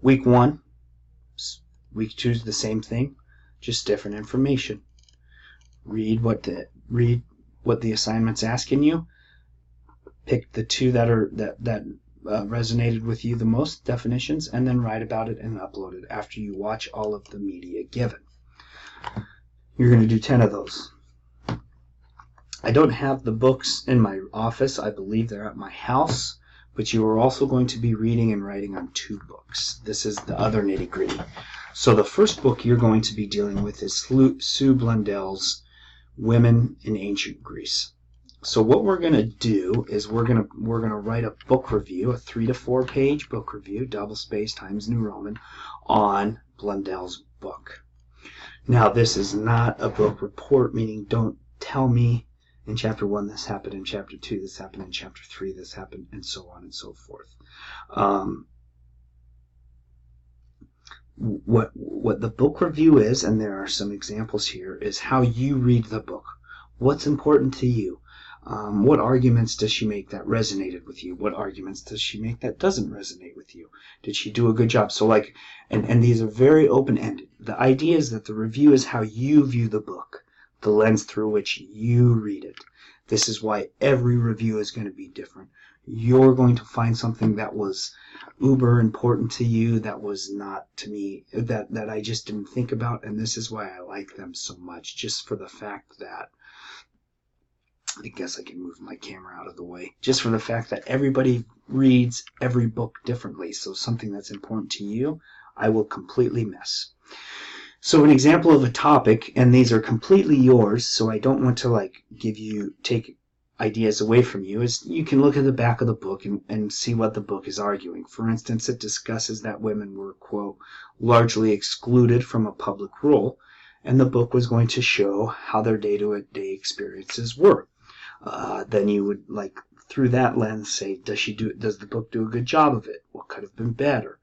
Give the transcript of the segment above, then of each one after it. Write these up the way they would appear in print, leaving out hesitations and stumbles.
Week 1, week 2 is the same thing, just different information. Read what the assignment's asking you. Pick the two that resonated with you the most, definitions, and then write about it and upload it after you watch all of the media given. You're going to do 10 of those. I don't have the books in my office. I believe they're at my house. But you are also going to be reading and writing on 2 books. This is the other nitty-gritty. So the first book you're going to be dealing with is Sue Blundell's Women in Ancient Greece. So what we're going to do is we're going to write a book review, a 3 to 4 page book review, double-space Times New Roman, on Blundell's book. Now this is not a book report, meaning don't tell me in chapter 1 this happened, in chapter 2 this happened, in chapter 3 this happened, and so on and so forth. What the book review is, and there are some examples here, is how you read the book. What's important to you? What arguments does she make that resonated with you? What arguments does she make that doesn't resonate with you? Did she do a good job? So and these are very open-ended. The idea is that the review is how you view the book, the lens through which you read it. This is why every review is going to be different. You're going to find something that was uber important to you, that was not to me, that I just didn't think about, and this is why I like them so much, just for the fact that, I guess I can move my camera out of the way, just for the fact that everybody reads every book differently, so something that's important to you, I will completely miss. So an example of a topic, and these are completely yours, so I don't want to take ideas away from you, is you can look at the back of the book and see what the book is arguing. For instance, it discusses that women were, quote, largely excluded from a public role, and the book was going to show how their day-to-day experiences were. Then you would, through that lens, say, does the book do a good job of it? What could have been better?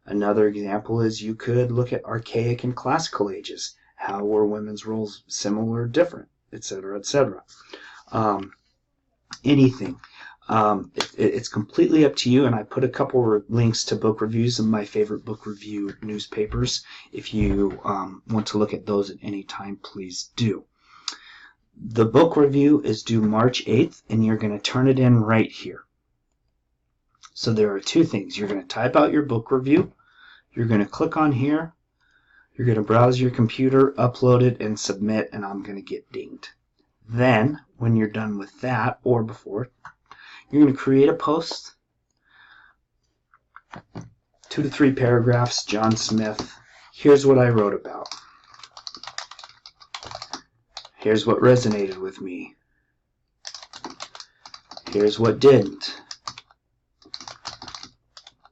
Another example is you could look at archaic and classical ages. How were women's roles similar or different, etc., etc. Anything. It's completely up to you, and I put a couple links to book reviews of my favorite book review newspapers. If you want to look at those at any time, please do. The book review is due March 8th, and you're going to turn it in right here. So there are 2 things. You're going to type out your book review. You're going to click on here. You're going to browse your computer, upload it, and submit, and I'm going to get dinged. Then, when you're done with that, or before, you're going to create a post. 2 to 3 paragraphs, John Smith. Here's what I wrote about. Here's what resonated with me. Here's what didn't.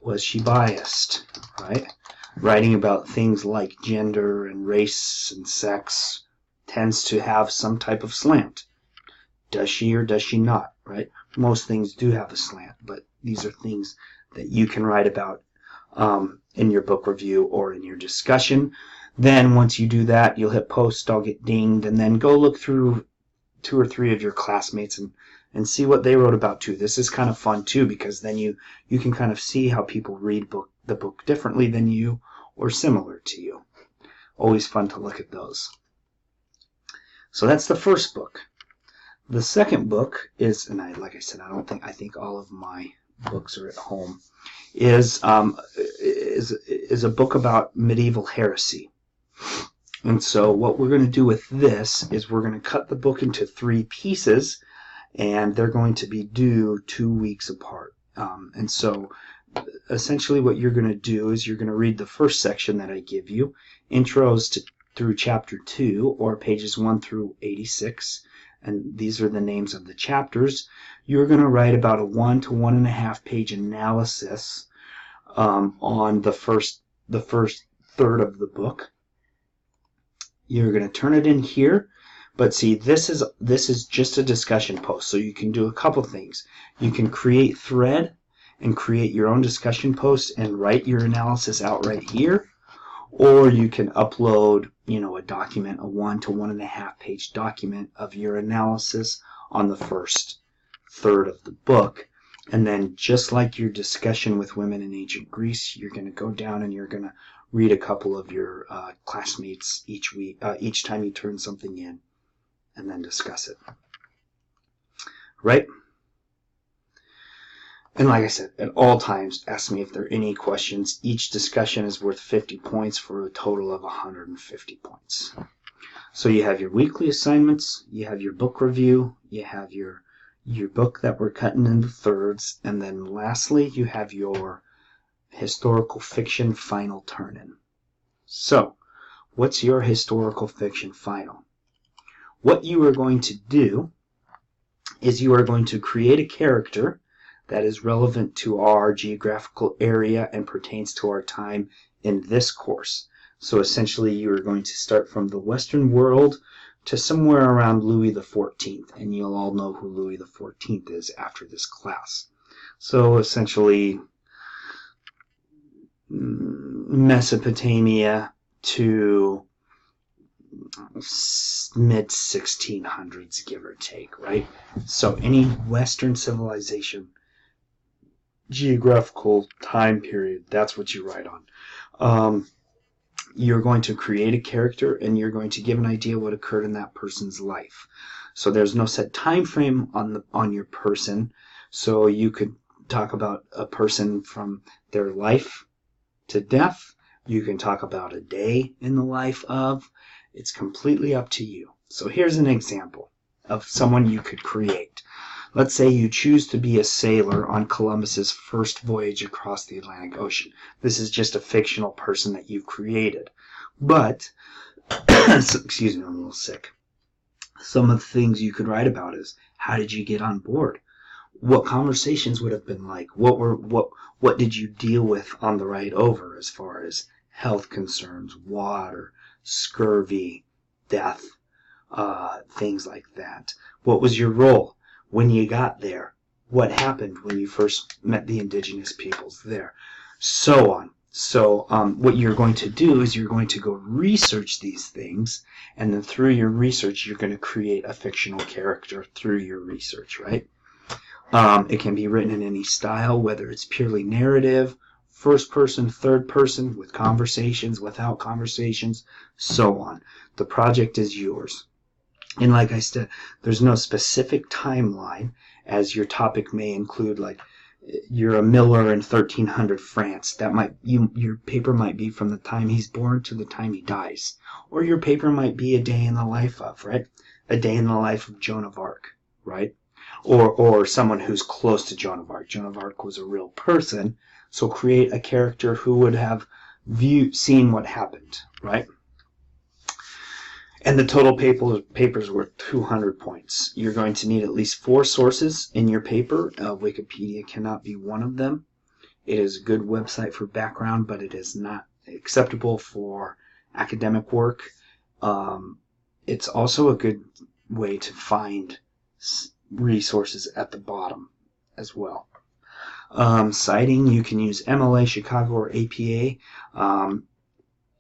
Was she biased? Right? Writing about things like gender and race and sex tends to have some type of slant. Does she or does she not? Right? Most things do have a slant, but these are things that you can write about in your book review or in your discussion. Then once you do that, you'll hit post, I'll get dinged, and then go look through 2 or 3 of your classmates and see what they wrote about too. This is kind of fun too, because then you can kind of see how people read the book differently than you or similar to you. Always fun to look at those. So that's the first book. The second book is, and like I said, I think all of my books are at home, is a book about medieval heresy. And so what we're going to do with this is we're going to cut the book into 3 pieces, and they're going to be due 2 weeks apart. And so essentially what you're going to do is you're going to read the first section that I give you, intros through chapter 2, or pages 1 through 86, and these are the names of the chapters. You're going to write about a 1 to 1.5 page analysis on the first third of the book. You're going to turn it in here, but see, this is just a discussion post, so you can do a couple things. You can create thread and create your own discussion post and write your analysis out right here, or you can upload, a document, a 1 to 1.5 page document of your analysis on the first third of the book, And then just like your discussion with women in ancient Greece, you're going to go down and you're going to read a couple of your classmates each week, each time you turn something in, and then discuss it. Right? And like I said, at all times, ask me if there are any questions. Each discussion is worth 50 points for a total of 150 points. So you have your weekly assignments, you have your book review, you have your book that we're cutting into thirds, and then lastly, you have your historical fiction final turn-in. So, what's your historical fiction final? What you are going to do is you are going to create a character that is relevant to our geographical area and pertains to our time in this course. So essentially you are going to start from the Western world to somewhere around Louis XIV, and you'll all know who Louis XIV is after this class. So essentially Mesopotamia to mid 1600s, give or take, right? So any Western civilization geographical time period, that's what you write on. You're going to create a character and you're going to give an idea what occurred in that person's life. So there's no set time frame on your person, so you could talk about a person from their life to death. You can talk about a day in the life of. It's completely up to you. So here's an example of someone you could create. Let's say you choose to be a sailor on Columbus's first voyage across the Atlantic Ocean. This is just a fictional person that you've created. But, excuse me, I'm a little sick. Some of the things you could write about is, how did you get on board? What conversations would have been like? What did you deal with on the ride over as far as health concerns, water, scurvy, death, things like that? What was your role when you got there? What happened when you first met the indigenous peoples there? So on. So what you're going to do is you're going to go research these things, and then through your research you're going to create a fictional character through your research, right? It can be written in any style, whether it's purely narrative, first person, third person, with conversations, without conversations, so on. The project is yours. And like I said, there's no specific timeline, as your topic may include, like, you're a miller in 1300 France. That might your paper might be from the time he's born to the time he dies. Or your paper might be a day in the life of, right? A day in the life of Joan of Arc, right? Or someone who's close to Joan of Arc. Joan of Arc was a real person, so create a character who would have seen what happened, right? And the total paper's worth 200 points. You're going to need at least 4 sources in your paper. Wikipedia cannot be one of them. It is a good website for background, but it is not acceptable for academic work. It's also a good way to find resources at the bottom as well. Citing, you can use MLA, Chicago, or APA.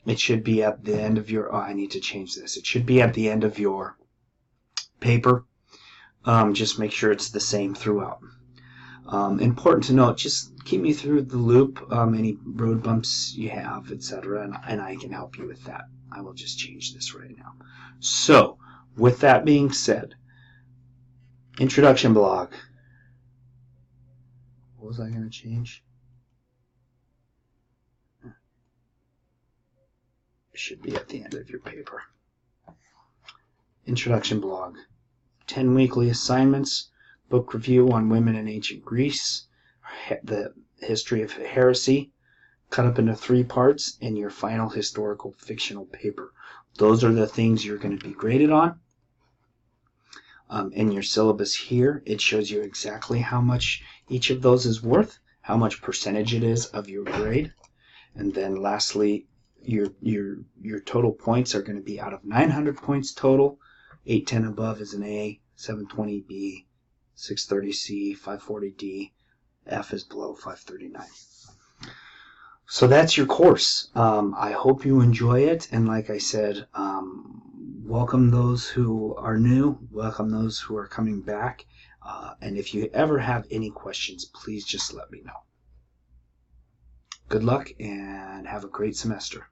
It should be at the end of your, I need to change this. It should be at the end of your paper. Just make sure it's the same throughout. Important to note, just keep me through the loop, any road bumps you have, etc., and I can help you with that. I will just change this right now. So, with that being said, introduction blog. What was I going to change? Should be at the end of your paper. Introduction blog. 10 weekly assignments, book review on women in ancient Greece, the history of heresy, cut up into 3 parts, and your final historical fictional paper. Those are the things you're going to be graded on. In your syllabus here, it shows you exactly how much each of those is worth, how much percentage it is of your grade, and then lastly, your total points are going to be out of 900 points total. 810 above is an A, 720 B, 630 C, 540 D, F is below 539. So that's your course. I hope you enjoy it, and like I said, welcome those who are new, welcome those who are coming back. And if you ever have any questions, please just let me know. Good luck and have a great semester.